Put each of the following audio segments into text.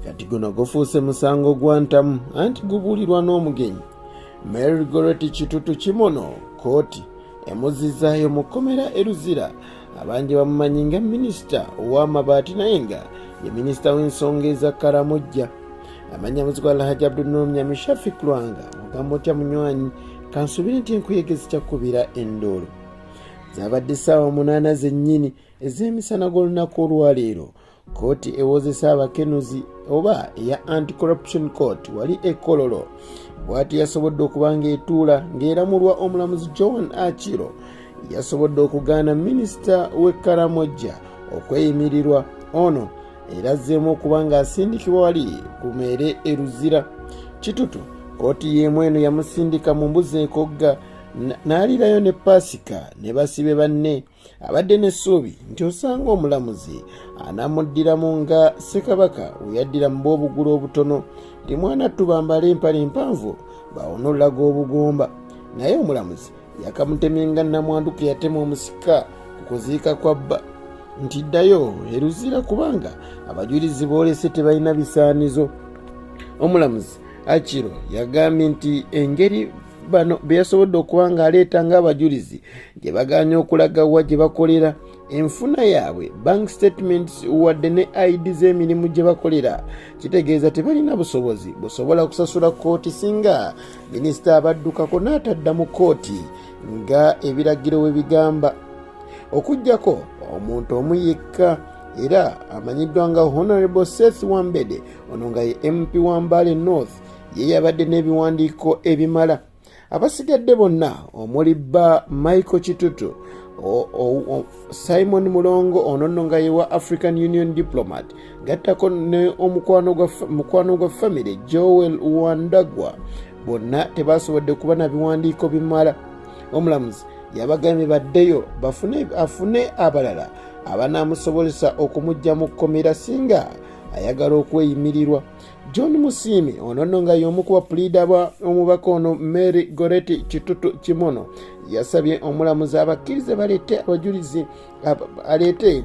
kati guno gufuuse musango gwa ntamu anti gubuulirwa n'omugenyi. Mary Goreti Kitutu Kimono kooti emuzizaayo mu kkomera e Luzira. Abangi bamumanyi nga minisita ow'amabaati naye nga ye minisita w'ensonga eza Karamoja. Amanya muzikwa Alhaji Abdul Nyamishafi Kulwanga mugambo kya munywanyi kansubire nti enkuyege zikyakubira endolo. Zabadde ssaawa 8 zennyini ez'emisana gw'olunaku olwaleero. Kooti ewozesa abakenuzi oba eya anti-corruption court wali Kololo bw'ati yasobodde okuba ng'etuula ng'eramulwa omulamuzi Joan Achiro yasobodde okugaana minisita w'e Karamoja okweyimirirwa ono era azzeemu okuba ng'asindikibwa wali ku meere e Luzira. Kitutu kooti y'emu eno yamusindika mu mbuzi ekogga n'alirayo ne Pasika ne basibe banne abadde n'essuubi nti osanga omulamuzi anamuddiramu nga Ssekabaka we yaddira mu b'obugulu obutono nti mwana tubambale empale empanvu bawona olulaga obugomba. Naye omulamuzi yakamutemye nga nnamwandu ke yatema omusika ku kuziika kwa bba nti ddayo e Luzira kubanga abajulizi boolese tebalina bisaanizo. Omulamuzi Achiro yagambye nti engeri bano beyasobodde okuba ng'aleeta ng'abajulizi gye bagaanye okulaga wa gye bakolera enfuna yaabwe bank statements wadde ne ID z'emirimu gye bakolera kitegeeza tebalina busobozi busobola kusasula kooti singa minisita abaddukako n'atadda mu kooti nga ebiragiro we bigamba. Okuggyako omuntu omu yekka era amanyiddwa nga Honorable Seth Wambede ono nga ye MP wa Mbale North ye yabadde n'ebiwandiiko ebimala. Abasigadde bonna omuli bba Michael Kitutu Simon Mulongo ono nno nga ye wa African Union diplomat gattako ne mukwano gwa family Joel Wandagwa bonna tebasobodde kuba na biwandiiko bimala. Omulamuzi yabagambye baddeyo afune abalala abanaamusobozesa okumujja mu kkomera singa ayagala okweyimirirwa. John Musimi ono nno nga y'omu ku bapuliida omubaka ono Mary Goreti Kitutu Kimono yasabye omulamuzi abakkirize baleete abajulizi aleete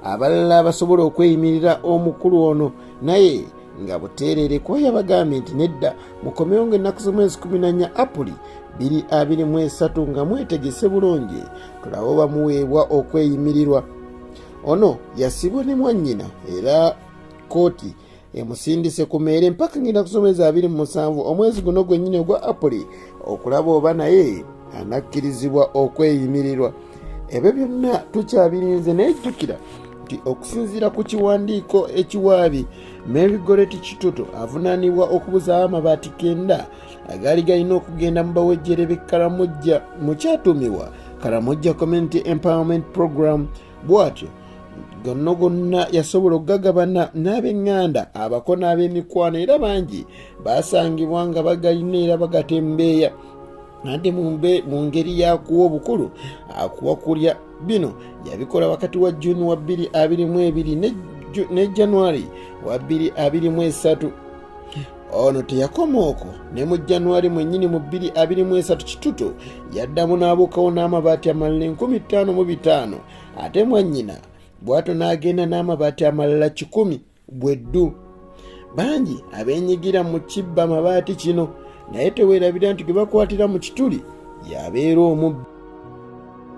abalala abasobola okweyimirira omukulu ono naye nga buteerere kuba yabagambye nti nedda mukomewo ng'ennaku z'omwezi 14 Apuli 2023 nga mwetegese bulungi tulabe oba muweebwa okweyimirirwa. Ono yasibwa ne mwannyina era kooti emusindise ku meere mpaka ng'ennaku z'omwezi 27 omwezi guno gwennyini ogwa Apuli okulaba oba naye anakkirizibwa okweyimirirwa. Ebyo byonna tukyabirinze naye jjukira nti okusinziira ku kiwandiiko ekiwaabi Mary Goreti Kitutu avunaanibwa okubuzaawo amabaati 9 agaali galina okugenda mu bawejjere b'e Karamoja mu kyatuumibwa Karamoja Community Empowerment Program. Bw'atyo gonna yasobola okugagabana n'ab'eŋŋanda abako n'ab'emikwano era bangi baasangibwa nga bagalina era bagatembeeya ate mu ngeri yakuwa obukulu akuwa kulya. Bino yabikola wakati wa Juni wa 2022 ne Januari wa 2023. Ono teyakoma okwo ne mu Januari mwennyini mu 2023 Kitutu yaddamu n'abuukawo n'amabaati amalala 15,500 ate mwannyina bw'ato n'agenda n'amabaati amalala 10,000 bweddu. Bangi abeenyigira mu kibba amabaati kino naye teweerabira nti ge bakwatira mu kituli yabeera omubbi.